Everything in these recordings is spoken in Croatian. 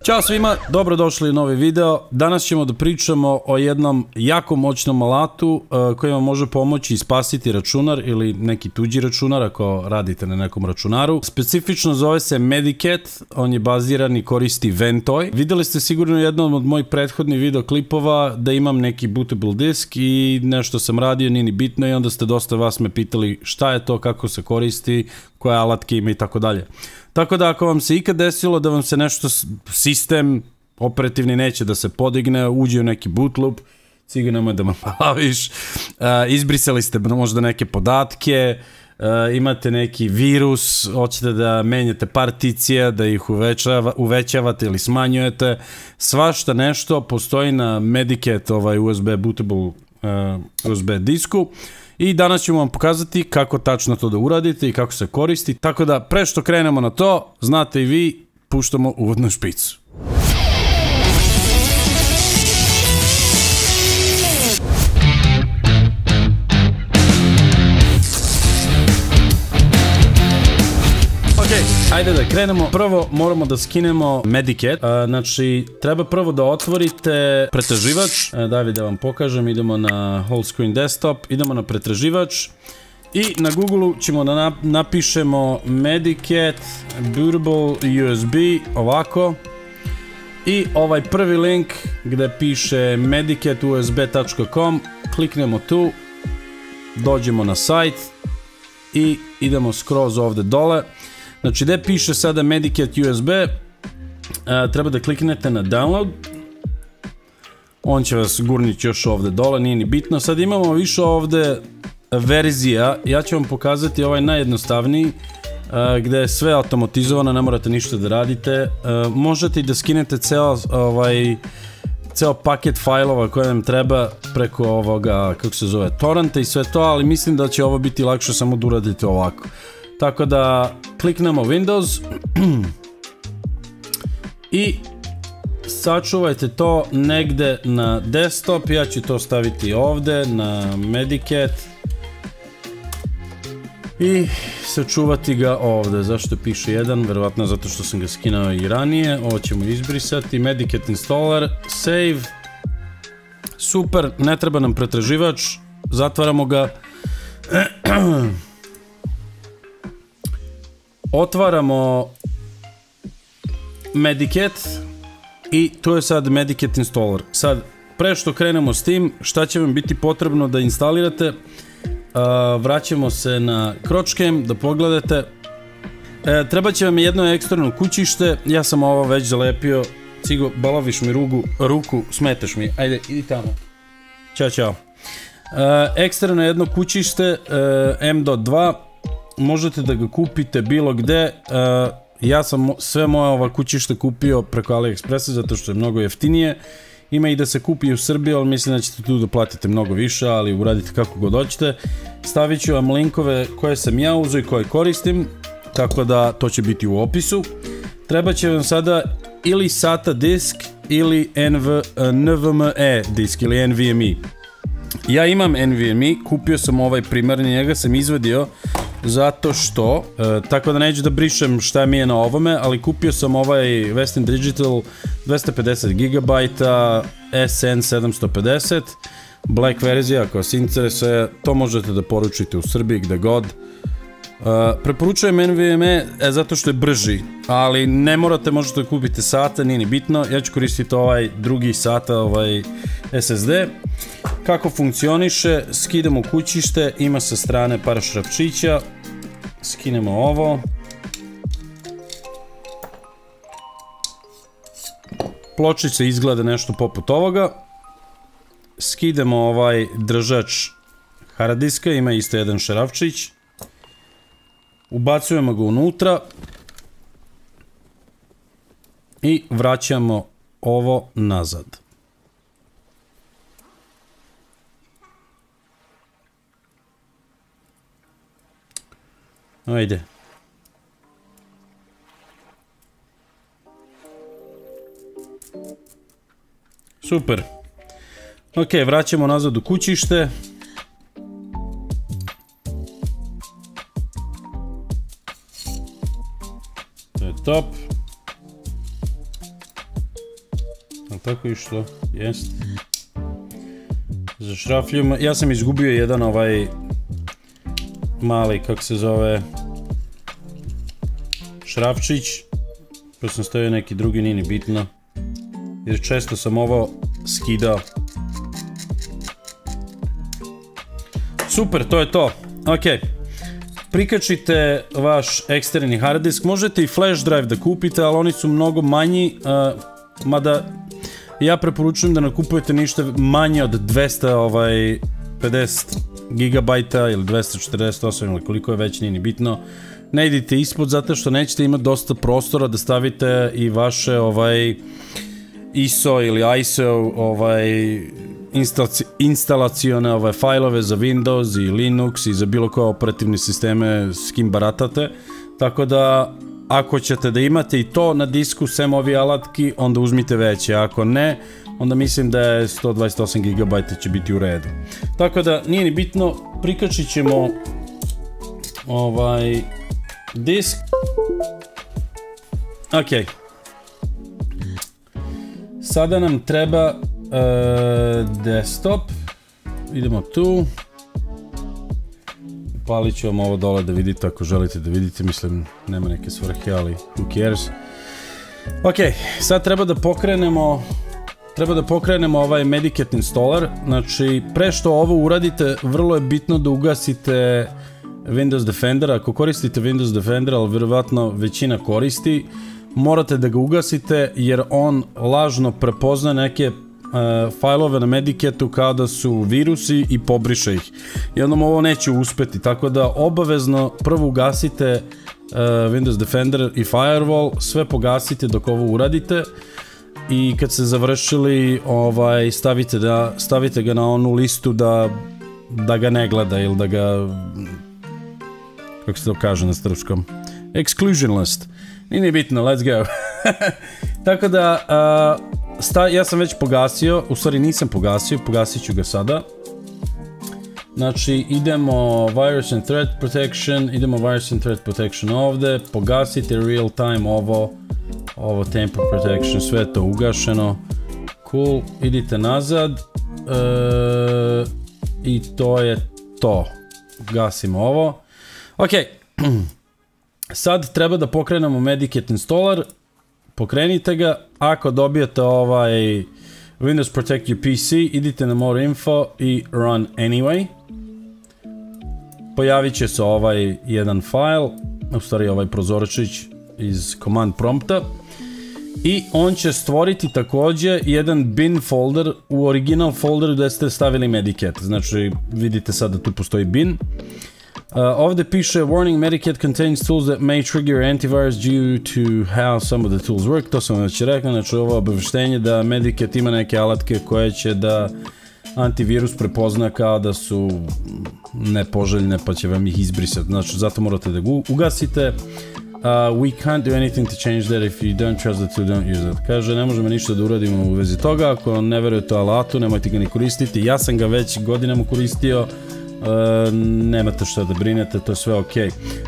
Ćao svima, dobrodošli u novi video. Danas ćemo da pričamo o jednom jako moćnom alatu koji vam može pomoći i spasiti računar ili neki tuđi računar ako radite na nekom računaru. Specifično zove se Medicat, on je baziran i koristi Ventoy. Videli ste sigurno u jednom od mojih prethodnih videoklipova da imam neki bootable disk i nešto sam radio, nije ni bitno, i onda ste dosta vas me pitali šta je to, kako se koristi, koje alatke ima i tako dalje. Tako da ako vam se ikad desilo da vam se nešto, sistem operativni neće da se podigne, uđe u neki boot loop, sigurno je da me baviš, izbrisali ste možda neke podatke, imate neki virus, hoćete da menjate particije, da ih uvećavate ili smanjujete, svašta nešto postoji na Medicat USB bootable USB disku. I danas ćemo vam pokazati kako tačno to da uradite i kako se koristi. Tako da, pre što krenemo na to, znate i vi, puštamo uvodnu špicu. Ajde da krenemo. Prvo moramo da skinemo Medicat. Znači, treba prvo da otvorite pretraživač. Daj da vam pokažem. Idemo na whole screen desktop. Idemo na pretraživač. I na Google-u ćemo da napišemo Medicat bootable USB. Ovako. I ovaj prvi link gde piše medicatUSB.com. Kliknemo tu. Dođemo na sajt. I idemo skroz ovde dole. Znači, gde piše sada Medicat USB, treba da kliknete na download. On će vas gurniti još ovde dole, nije ni bitno. Sad imamo više ovde verzija. Ja ću vam pokazati ovaj najjednostavniji, gde je sve automatizovano, ne morate ništa da radite. Možete i da skinete ceo paket fajlova koje vam treba preko ovoga, kako se zove, torrenta i sve to, ali mislim da će ovo biti lakše samo da uradite ovako. Tako da kliknemo Windows i sačuvajte to negde na desktop. Ja ću to staviti ovde na Medicat i sačuvati ga ovde. Zašto piše 1? Verovatno zato što sam ga skinao i ranije. Ovo ćemo izbrisati. Medicat installer, save. Super, ne treba nam pretraživač. Zatvaramo ga. Otvaramo Medicat i to je sad Medicat installer. Sad, pre što krenemo s tim, šta će vam biti potrebno da instalirate, vraćamo se na Crotchcam da pogledate. Treba će vam jedno eksterno kućište, ja sam ovo već zalepio. Cigo, balaviš mi ruku, smetaš mi, ajde, idi tamo. Ćao, čao. Eksterno jedno kućište, M.2, možete da ga kupite bilo gde. Ja sam sve moje ova kućište kupio preko AliExpressa zato što je mnogo jeftinije. Ima i da se kupi u Srbiji, ali mislim da ćete tu da platite mnogo više, ali uradite kako god hoćete. Stavit ću vam linkove koje sam ja uzeo i koje koristim, tako da to će biti u opisu. Treba će vam sada ili SATA disk ili NVMe disk ili NVMe. Ja imam NVMe, kupio sam ovaj primarni, njega sam izvadio zato što, tako da neću da brišem šta mi je na ovome, ali kupio sam ovaj Western Digital 250 GB SN750 Black verzija, ako vas interesuje, to možete da poručite u Srbiji gde god. Preporučujem NVMe zato što je brži, ali ne morate, možete da kupite SATA, nije ni bitno. Ja ću koristiti ovaj drugi SATA, ovaj SSD. Kako funkcioniše, skidamo kućište, ima sa strane par šrafčića, skinemo ovo. Pločica izgleda nešto poput ovoga. Skidamo ovaj držač hard diska, ima isto jedan šrafčić. Ubacujemo ga unutra i vraćamo ovo nazad. Ajde. Super. Ok, vraćamo nazad u kućište. To je top. ali tako išlo? Jest. Zašrafljujemo. Ja sam izgubio jedan ovaj mali, kako se zove, šrafčić, pa sam stavio neki drugi, nije ni bitno, jer često sam ovo skidao. Super, to je to. Ok, prikačite vaš eksterni hard disk, možete i flash drive da kupite, ali oni su mnogo manji, mada ja preporučujem da ne kupujete ništa manje od 250 gigabajta ili 248 ili koliko je već, nije ni bitno. Ne idite ispod zato što nećete imati dosta prostora da stavite i vaše ISO ili ISO instalacione fajlove za Windows i Linux i za bilo koje operativne sisteme s kim baratate. Tako da ako ćete da imate i to na disku sem ovi alatki, onda uzmite veće, ako ne, onda mislim da je 128 GB će biti u redu. Tako da nije ni bitno, prikačit ćemo disk. Ok. Sada nam treba desktop. Idemo tu. Palit ću vam ovo dole da vidite ako želite da vidite, mislim nema neke svrhe, ali who cares. Ok, sad treba da pokrenemo ovaj Medicat installer. Znači, pre što ovo uradite, vrlo je bitno da ugasite Windows Defender. Ako koristite Windows Defender, ali vjerovatno većina koristi, morate da ga ugasite jer on lažno prepozna neke fajlove na Medicatu kao da su virusi i pobriše ih. Jednom ovo neće uspeti, tako da obavezno prvo ugasite Windows Defender i Firewall, sve pogasite dok ovo uradite i kad ste završili stavite ga na onu listu da ga ne gleda ili da ga, kako se to kaže na srpskom, exclusion list. Nije bitno, let's go. Tako da ja sam već pogasio, u stvari nisam pogasio, pogasit ću ga sada. Znači idemo Virus and Threat Protection, idemo Virus and Threat Protection ovdje, pogasite Real Time ovo Tamper Protection, sve je to ugašeno. Cool, idite nazad i to je to. Gasimo ovo. Ok, sad treba da pokrenemo Medicat installer. Pokrenite ga, ako dobijete Windows Protect Your PC, idite na More Info i Run Anyway. Pojavit će se jedan file, u stvari ovaj prozorčić iz command prompta. I on će stvoriti također jedan bin folder u original folderu gdje ste stavili Medicat. Znači vidite sad da tu postoji bin. Ovdje piše Warning, Medicat contains tools that may trigger antivirus due to how some of the tools work. To sam već rekao, znači ovo obavještenje da Medicat ima neke alatke koje će da antivirus prepozna kao da su nepoželjne pa će vam ih izbrisati. Znači zato morate da ga ugasite. We can't do anything to change that if you don't trust the tool, don't use it. Kaže, ne možemo ništa da uradimo u vezi toga, ako ne verujete alatu, nemojte ga ni koristiti. Ja sam ga već godinama koristio. Nemate šta da brinete, to je sve ok.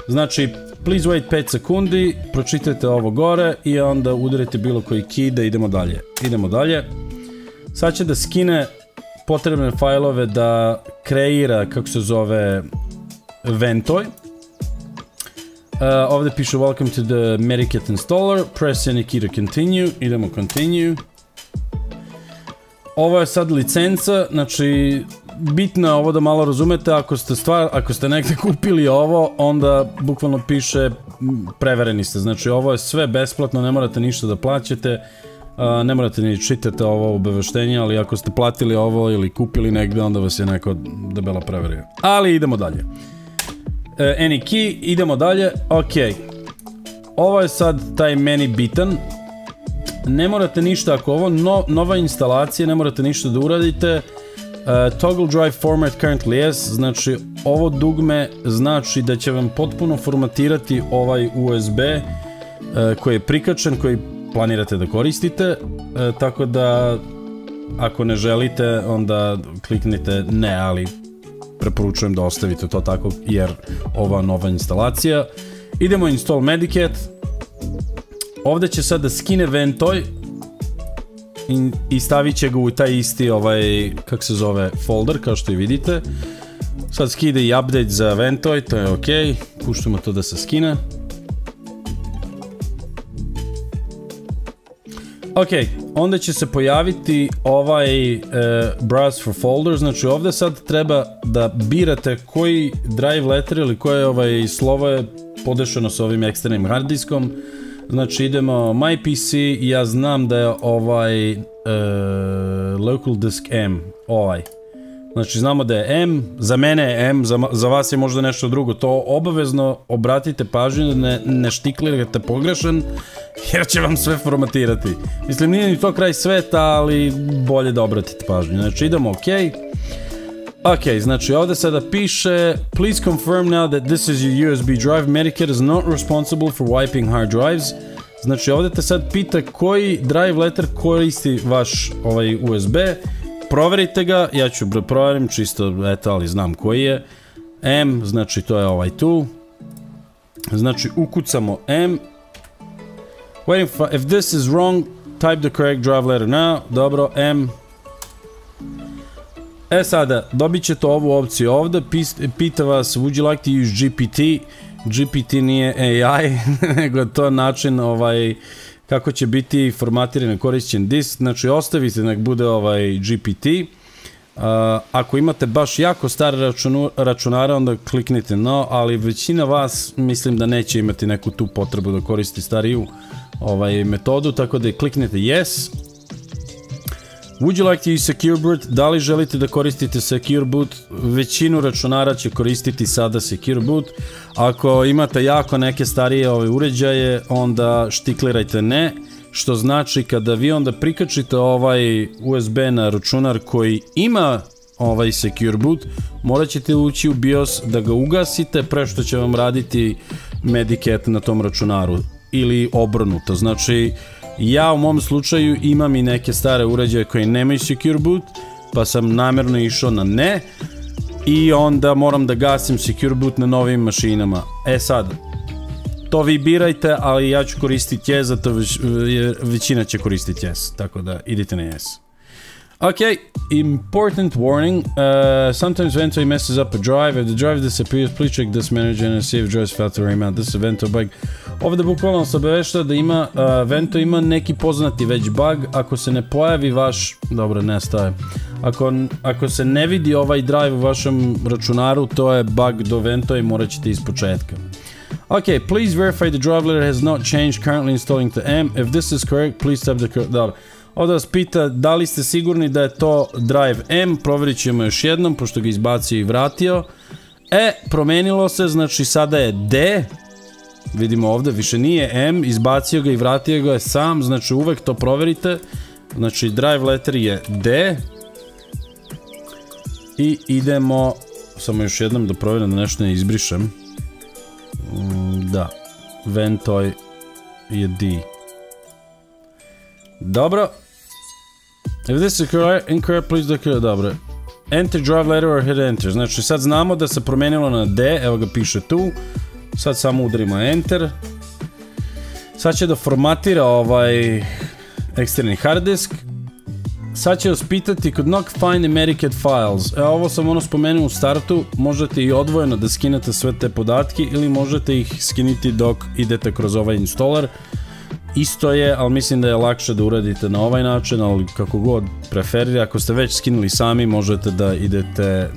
Znači, please wait 5 sekundi, pročitajte ovo gore i onda udarite bilo koji key da idemo dalje. Idemo dalje. Sad će da skine potrebne fajlove da kreira, kako se zove, Ventoy. Ovdje piše welcome to the Medicat installer, press any key to continue, idemo continue. Ovo je sad licenca, znači bitno je ovo da malo razumete, ako ste negdje kupili ovo, onda bukvalno piše prevereni ste, znači ovo je sve besplatno, ne morate ništa da plaćate, ne morate ni čitati ovo obaveštenje, ali ako ste platili ovo ili kupili negdje, onda vas je neko debelo preverio. Ali idemo dalje. Any key, idemo dalje, ok. Ovo je sad taj meni bitan. Ne morate ništa, ako ovo nova instalacija, ne morate ništa da uradite. Toggle drive format currently yes, znači ovo dugme znači da će vam potpuno formatirati ovaj USB koji je prikačen, koji planirate da koristite, tako da ako ne želite onda kliknite ne, ali preporučujem da ostavite to tako jer ova nova instalacija. Idemo install Medicat. Ovdje će sad da skine Ventoy i stavit će ga u taj isti kako se zove, folder, kao što i vidite. Sad skide i update za Ventoy, to je ok, puštamo to da se skine. Ok, onda će se pojaviti browse for folder, znači ovdje sad treba da birate koji drive letter ili koje slovo je podešeno s ovim eksternim hard diskom. Znači idemo my PC i ja znam da je local disk M, Znači znamo da je M, za mene je M, za vas je možda nešto drugo. To obavezno obratite pažnju da ne štiklirate pogrešan, jer će vam sve formatirati. Mislim, nije ni to kraj sveta, ali bolje da obratite pažnju. Znači idemo OK. Ok, znači ovdje sada piše please confirm now that this is your USB drive. Medicare is not responsible for wiping hard drives. Znači ovdje te sad pita koji drive letter koristi vaš USB. Proverite ga, ja ću provjerim čisto, eto, ali znam koji je. M, znači to je tu. Znači ukucamo M. If this is wrong, type the correct drive letter now. Dobro, M. Sada, dobit ćete ovu opciju ovdje, pita vas would you like to use GPT. GPT nije AI, nego to je način kako će biti formatiran korišćen disk. Znači ostavite nek bude GPT. Ako imate baš jako stare računare, onda kliknite no, ali većina vas mislim da neće imati neku tu potrebu da koristi stariju metodu, tako da kliknite yes. Would you like to use Secure Boot? Da li želite da koristite Secure Boot? Većinu računara će koristiti sada Secure Boot. Ako imate jako neke starije uređaje, onda štiklirajte ne. Što znači kada vi onda prikačite USB na računar koji ima Secure Boot, morat ćete ući u BIOS da ga ugasite pre što će vam raditi Medicat na tom računaru. Ili obrnuto. Znači, ja u mom slučaju imam i neke stare uređaje koje nemaju Secure Boot, pa sam namjerno išao na ne i onda moram da gasim Secure Boot na novim mašinama. Sad, to vi birajte, ali ja ću koristiti yes, zato većina će koristiti yes, tako da idite na yes. Ok, important warning, sometimes Ventoy messes up a drive. If the drive disappears, please check this manager and see if drives failed to remount. This is a Ventoy bug. Ovdje bukvalno se obavešta da Ventoy ima neki poznati već bug. Ako se ne pojavi vaš, dobro, nestaje. Ako se ne vidi ovaj drive u vašem računaru, to je bug do Ventoy i morat ćete iz početka. Ok, please verify the drive letter has not changed, currently installing to M. If this is correct, please tap the correct. Dobro. Ovdje vas pita da li ste sigurni da je to drive M, provjerit ćemo još jednom, pošto ga izbacio i vratio. Promenilo se, znači sada je D. Vidimo ovdje, više nije M, izbacio ga i vratio ga je sam, znači uvek to provjerite. Znači drive letter je D. I idemo, samo još jednom da provjerim da nešto ne izbrišem. Da, Ventoy je D. Dobro. If this is incorrect, please declare. Dobro. Enter drive letter or hit enter. Znači sad znamo da se promenilo na D, evo ga piše tu. Sad samo udarimo enter. Sad će da formatira eksterni hard disk. Sad će vas pitati could not find the Medicat files. Ovo sam spomenuo u startu, možete i odvojeno da skinete sve te podatke ili možete ih skiniti dok idete kroz ovaj installer. Isto je, ali mislim da je lakše da uradite na ovaj način, ali kako god preferira. Ako ste već skinuli sami, možete da idete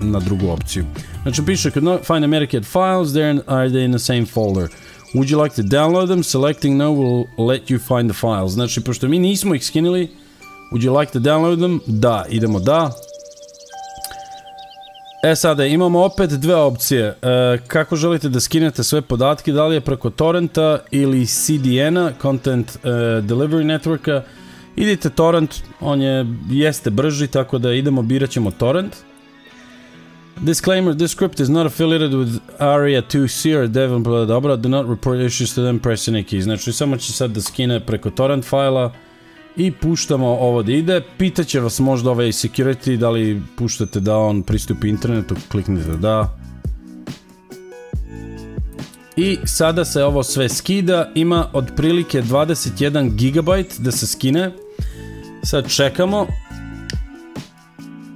na drugu opciju. Znači piše could not find the Medicat files, are they in the same folder? Would you like to download them? Selecting no will let you find the files. Znači, pošto mi nismo ih skinuli, would you like to download them? Da, idemo da. Sada imamo opet dve opcije. Kako želite da skinete sve podatke, da li je preko torrenta ili CDN-a, Content Delivery Networka. Idite torrent, on jeste brži, tako da idemo, birat ćemo torrent. Disclaimer, this script is not affiliated with ARIA2C or Devon, dobro, do not report issues to them, press any key. Znači, samo će sad da skine preko torrent fajla i puštamo ovo da ide. Pitaće vas možda ovaj security, da li puštate da on pristupi internetu, kliknite da. I sada se ovo sve skida, ima otprilike 21 GB da se skine. Sad čekamo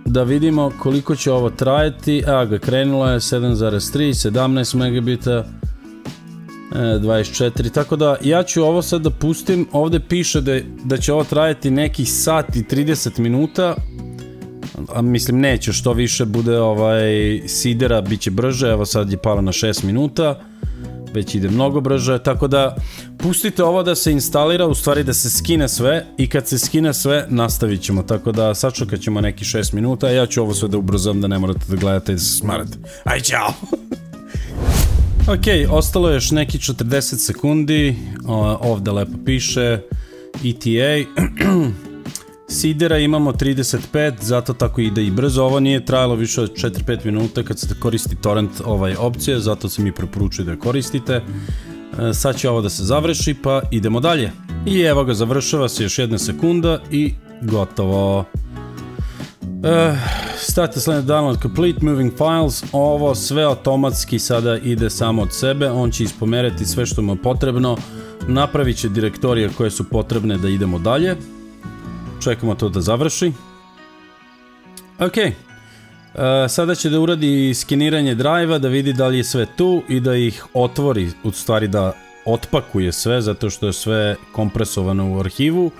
da vidimo koliko će ovo trajati. Evo ga, krenulo je 7,3, 17 megabita, 24, tako da ja ću ovo sad da pustim. Ovde piše da će ovo trajati nekih sat i 30 minuta, a mislim neće, što više bude sidera bit će brže. Evo sad je palo na 6 minuta, već ide mnogo brže, tako da pustite ovo da se instalira, u stvari da se skine sve, i kad se skine sve nastavit ćemo, tako da sačekat ćemo neki 6 minuta. Ja ću ovo sve da ubrzam da ne morate da gledate i da se smarate. Aj, čao! Ok, ostalo je još neki 40 sekundi, ovde lepo piše ETA. Sidera imamo 35, zato tako ide i brzo. Ovo nije trajalo više od 4-5 minuta kad se koristi torrent opcije, zato se mi preporučuje da je koristite. Sad će ovo da se završi, pa idemo dalje. I evo ga, završava se još 1 sekunda i gotovo. Status line download complete, moving files. Ovo sve automatski sada ide samo od sebe, on će ispomerati sve što mu je potrebno, napravit će direktorije koje su potrebne da idemo dalje. Čekamo to da završi. Ok, sada će da uradi skeniranje drive-a, da vidi da li je sve tu i da ih otvori, u stvari da otpakuje sve, zato što je sve kompresovano u arhivu.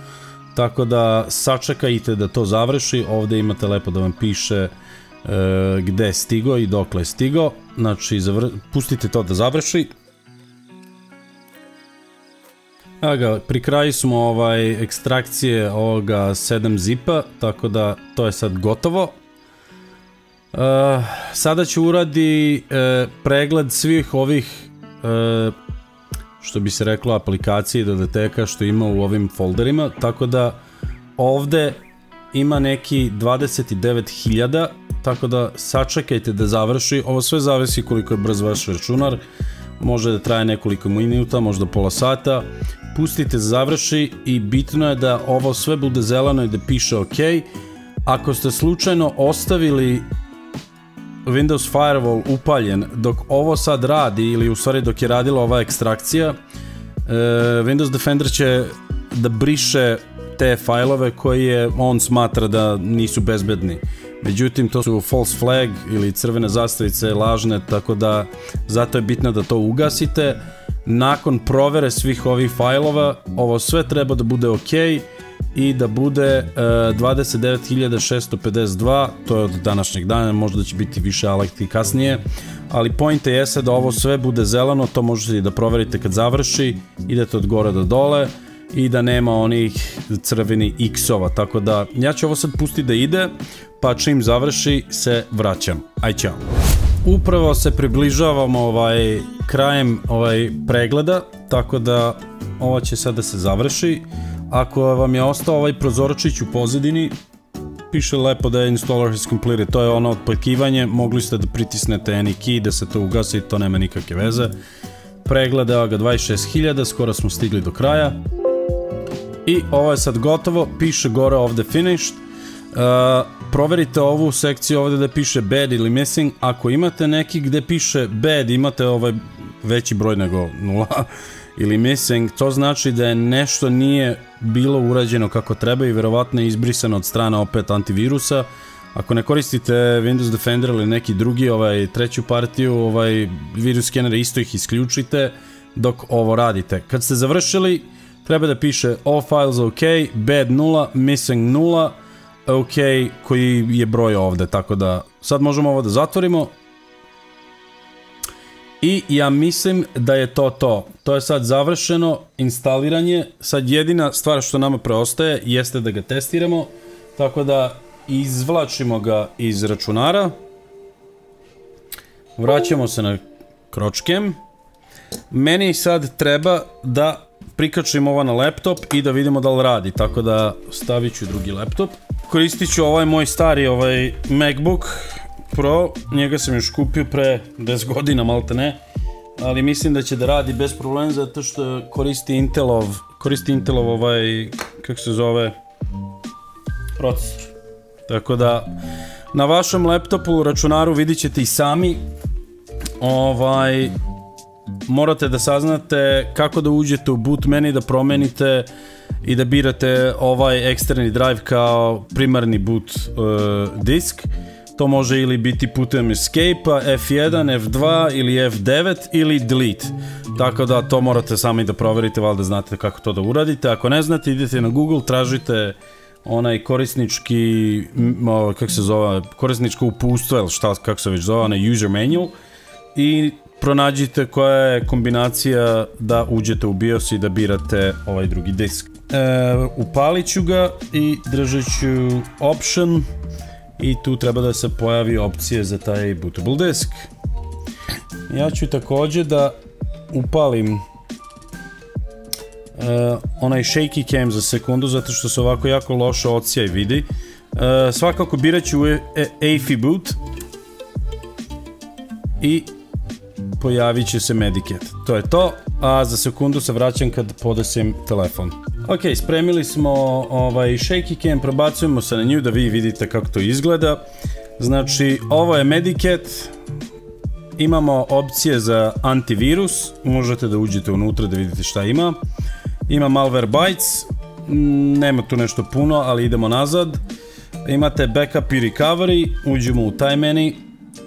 Tako da sačekajte da to završi. Ovde imate lepo da vam piše gde je stigo i dokle je stigo. Znači, pustite to da završi. Evo ga, pri kraju smo ekstrakcije ovoga 7 zipa, tako da to je sad gotovo. Sada ću uradi pregled svih ovih, što bi se reklo, aplikacije i dodateka što ima u ovim folderima, tako da ovde ima neki 29.000, tako da sačekajte da završi. Ovo sve zavisi koliko je brz vaš računar, može da traje nekoliko minuta, možda pola sata. Pustite da završi i bitno je da ovo sve bude zeleno i da piše OK. Ako ste slučajno ostavili Windows Firewall upaljen dok ovo sad radi, ili u stvari dok je radila ova ekstrakcija, Windows Defender će da briše te fajlove koje on smatra da nisu bezbedni. Međutim, to su false flag ili crvene zastavice, lažne, tako da zato je bitno da to ugasite. Nakon provere svih ovih fajlova, ovo sve treba da bude OK i da bude 29.652, to je od današnjeg dana, možda će biti više alekti kasnije, ali pointe jeste da ovo sve bude zeleno, to možete i da proverite kad završi, idete od gore do dole i da nema onih crveni x-ova, tako da ja ću ovo sad pustiti da ide, pa čim završi se vraćam. Aj, čao! Upravo se približavamo krajem pregleda, tako da ovo će sad da se završi. Ako vam je ostao ovaj prozorčić u pozadini, piše lepo da je installer has completed, to je ono otpakivanje, mogli ste da pritisnete any key da se to ugasi, to nema nikakve veze. Pregled, evo ga, 26.000, skoro smo stigli do kraja. I ovo je sad gotovo, piše gore ovde finished. Proverite ovu sekciju ovde da piše bad ili missing. Ako imate neki gde piše bad, imate veći broj nego 0 ili missing, to znači da je nešto nije bilo urađeno kako treba i verovatno je izbrisano od strane opet antivirusa. Ako ne koristite Windows Defender ili neki drugi, treću partiju, virus skenere, isto ih isključite dok ovo radite. Kad ste završili, treba da piše all files OK, bad 0, missing 0, OK, koji je broj ovde, tako da sad možemo ovo da zatvorimo. I ja mislim da je to to. To je sad završeno instaliranje. Sad jedina stvar što nama preostaje jeste da ga testiramo. Tako da izvlačimo ga iz računara. Vraćamo se na Crotchcam. Meni sad treba da prikačim ovo na laptop i da vidimo da li radi. Tako da stavit ću drugi laptop. Koristit ću moj stari MacBook Pro, njega sam još kupio pre 10 godina, malte ne, ali mislim da će da radi bez problema zato što koristi Intelov, kako se zove, procesor. Tako da, na vašem laptopu, računaru vidit ćete i sami, morate da saznate kako da uđete u boot menu, da promenite i da birate ovaj eksterni drive kao primarni boot disk. To može ili biti putem escape-a, F1, F2 ili F9 ili delete. Tako da to morate sami da proverite, valjda znate kako to da uradite. Ako ne znate, idete na Google, tražite onaj korisnički, kako se zove, korisničko uputstvo, ili šta, kako se već zove, onaj user manual, i pronađite koja je kombinacija da uđete u BIOS i da birate ovaj drugi disk. Upalit ću ga i držat ću option i tu treba da se pojavi opcije za taj bootable disk. Ja ću također da upalim onaj shaky cam za sekundu, zato što se ovako jako loše odsjaj vidi. Svakako birat ću AFI boot i pojavit će se Medicat. To je to, a za sekundu se vraćam kad podesim telefon. Ok, spremili smo shaky cam, prebacujemo se na nju da vi vidite kako to izgleda. Znači, ovo je Medicat. Imamo opcije za antivirus, možete da uđete unutra da vidite šta ima. Ima Malwarebytes, nema tu nešto puno, ali idemo nazad. Imate backup i recovery, uđemo u taj menu.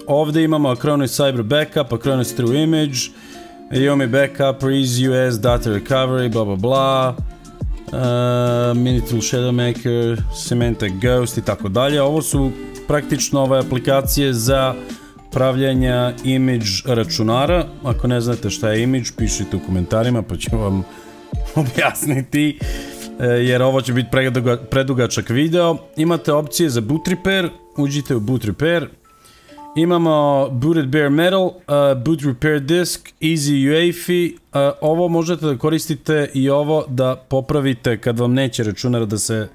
Ovdje imamo Acronis Cyber Backup, Acronis True Image, Yomi Backup, Reese US, Data Recovery, bla bla bla, Minitool Shadow Maker, Symantec Ghost i tako dalje. Ovo su praktično ove aplikacije za pravljanja image računara. Ako ne znate šta je image, pišite u komentarima pa ću vam objasniti, jer ovo će biti predugačak video. Imate opcije za boot repair, uđite u boot repair. Imamo booted bare metal, boot repair disk, easy UEFI. Ovo možete da koristite i ovo da popravite kad vam neće računar da se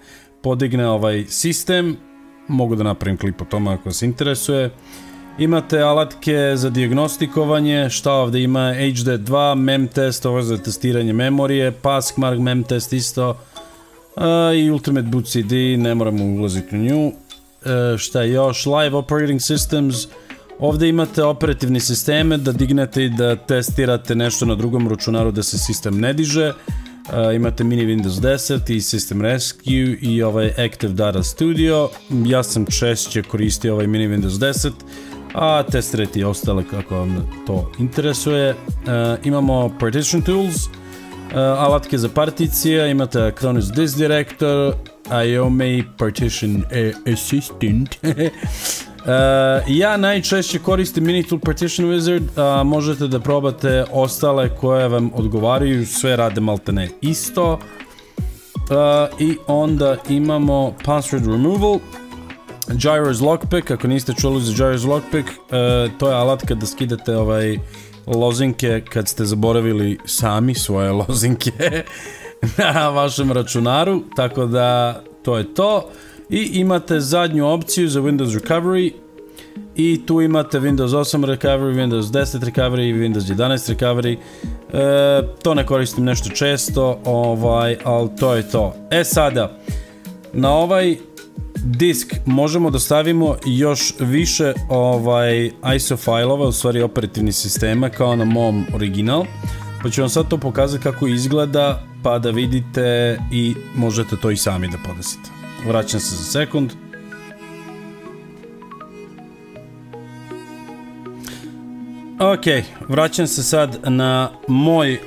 podigne ovaj sistem. Mogu da napravim klip o tome ako vas interesuje. Imate alatke za dijagnostikovanje, šta ovdje ima, HDD2, memtest, ovo je za testiranje memorije, Passmark, memtest isto, i Ultimate Boot CD, ne moramo ulaziti u nju. Šta je još, Live Operating Systems, ovdje imate operativni sisteme da dignete i da testirate nešto na drugom računaru da se sistem ne diže. Imate mini Windows 10 i System Rescue i ovaj Active Data Studio. Ja sam češće koristio ovaj mini Windows 10, a testirajte i ostale kako vam to interesuje. Imamo Partition Tools, alatke za particije, imate Acronis Disk Director, IOME Partition Assistant. Ja najčešće koristim Minitool Partition Wizard, a možete da probate ostale koje vam odgovaraju, sve rade maltene isto. I onda imamo Password Removal, Gyros Lockpick, ako niste čuli za Gyros Lockpick, to je alatka da skidate lozinke kad ste zaboravili sami svoje lozinke na vašem računaru, tako da to je to. I imate zadnju opciju za Windows Recovery i tu imate Windows 8 Recovery, Windows 10 Recovery i Windows 11 Recovery. To ne koristim nešto često, ali to je to. Sada, na ovaj disk možemo da stavimo još više ISO failova, u stvari operativnih sistema, kao na mom original, pa ću vam sad to pokazati kako izgleda, pa da vidite i možete to i sami da podesite. Vraćam se za sekund. Ok, vraćam se sad na moj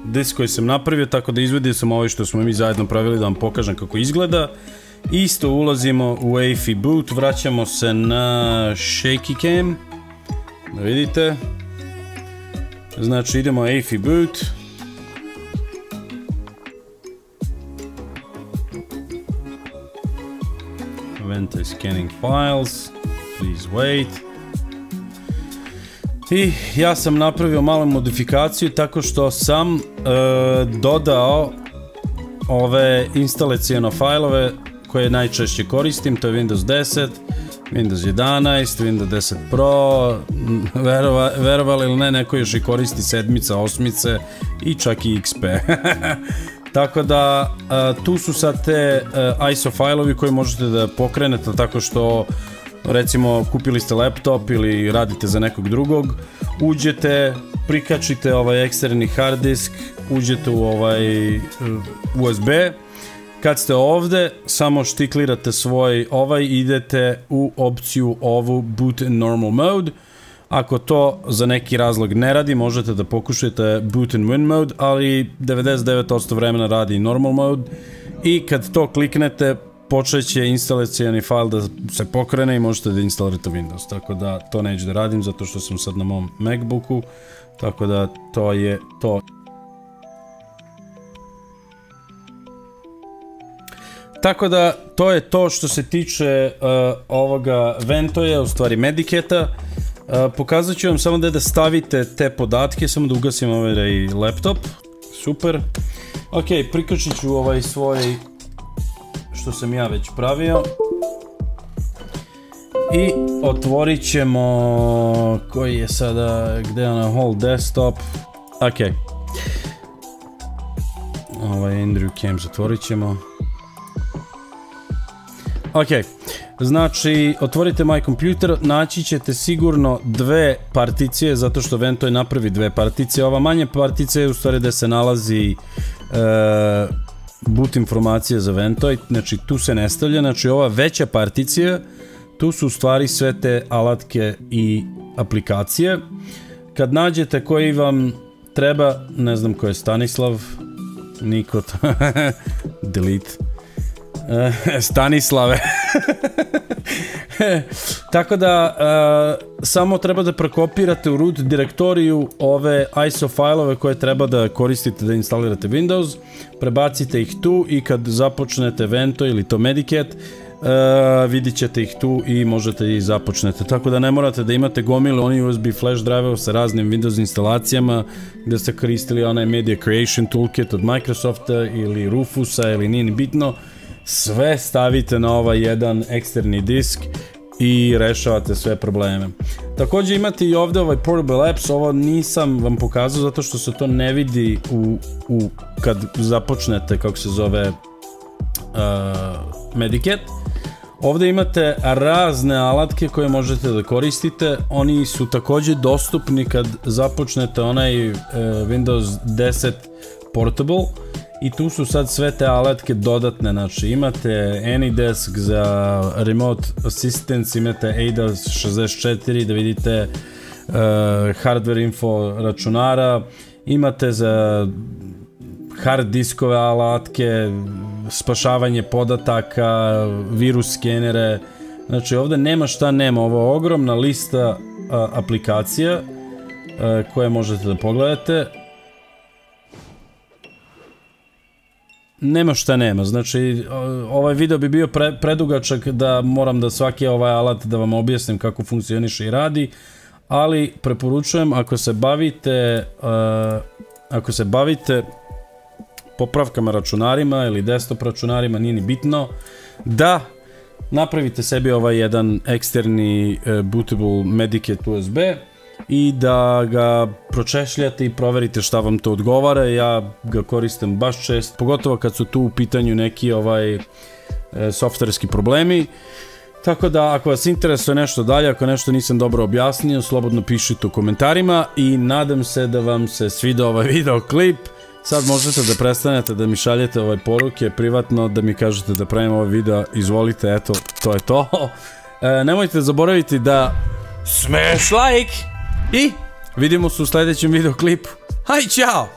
disk koji sam napravio, tako da izvadio sam ovaj što smo mi zajedno pravili da vam pokažem kako izgleda. Isto ulazimo u AFI boot, vraćamo se na shaky cam, da vidite. Znači idemo AFI boot. Vente scanning files, please wait. I ja sam napravio malu modifikaciju tako što sam dodao ove instalacione failove koje najčešće koristim, to je Windows 10, Windows 11, Windows 10 Pro, verovali ili ne, neko još i koristi 7, 8 i čak i XP. Tako da, tu su sad te ISO failovi koje možete da pokrenete tako što, recimo, kupili ste laptop ili radite za nekog drugog, uđete, prikačite ovaj eksterni hard disk uđete u ovaj USB. Kad ste ovde, samo štiklirate svoj idete u opciju ovu Boot in Normal Mode. Ako to za neki razlog ne radi, možete da pokušate Boot in Win Mode, ali 99% vremena radi Normal Mode. I kad to kliknete, počeće instalacijani fajl da se pokrene i možete da instalirate Windows. Tako da to neću da radim zato što sam sad na mom MacBooku. Tako da to je to. Tako da to je to što se tiče ovoga Ventoja, u stvari Mediketa. Pokazat ću vam samo da stavite te podatke, samo da ugasim ovaj laptop. Super. Ok, prikačit ću ovaj svoj što sam ja već pravio. I otvorit ćemo koji je sada, gde je na whole desktop. Ok. Ovaj Andrew Cams otvorit ćemo. Ok, znači otvorite My Computer, naći ćete sigurno dve particije, zato što Ventoj napravi dve particije. Ova manja particija je u stvari da se nalazi boot informacije za Ventoj, znači tu se ne stavlja, znači ova veća particija, tu su u stvari sve te alatke i aplikacije. Kad nađete koji vam treba, ne znam ko je Stanislav, niko to, delete. Stanislave. Tako da samo treba da prekopirate u root direktoriju ove ISO fajlove koje treba da koristite da instalirate Windows, prebacite ih tu i kad započnete Vento ili to Medicat, vidit ćete ih tu i možete ih započnete. Tako da ne morate da imate gomilu oni USB flash drive sa raznim Windows instalacijama gde ste koristili onaj Media Creation Toolkit od Microsofta ili Rufusa ili nije ni bitno. Sve stavite na ovaj jedan eksterni disk i rešavate sve probleme. Također imate i ovdje ovaj Portable Apps, ovo nisam vam pokazao zato što se to ne vidi kad započnete, kako se zove, Medicat. Ovdje imate razne alatke koje možete da koristite, oni su također dostupni kad započnete onaj Windows 10 Portable. I tu su sad sve te alatke dodatne, znači imate AnyDesk za Remote Assistance, imate ADAS 64 da vidite hardware info računara, imate za hard diskove alatke, spašavanje podataka, virus skenere, znači ovdje nema šta nema, ovo je ogromna lista aplikacija koje možete da pogledate. Nema šta nema, znači ovaj video bi bio predugačak da moram da svaki ovaj alat da vam objasnim kako funkcioniše i radi, ali preporučujem ako se bavite popravkama računarima ili desktop računarima, nije ni bitno, da napravite sebi ovaj jedan eksterni bootable Medicat USB i da ga pročešljate i proverite šta vam to odgovara. Ja ga koristim baš čest, pogotovo kad su tu u pitanju neki softverski problemi. Tako da ako vas interesuje nešto dalje, ako nešto nisam dobro objasnio, slobodno pišite u komentarima i nadam se da vam se svidao ovaj video klip. Sad možete da prestanete da mi šaljete poruke privatno, da mi kažete da pravim ovaj video, izvolite, eto, to je to. Nemojte zaboraviti da smash like i vidimo se u sljedećem video klipu. Haj, čao!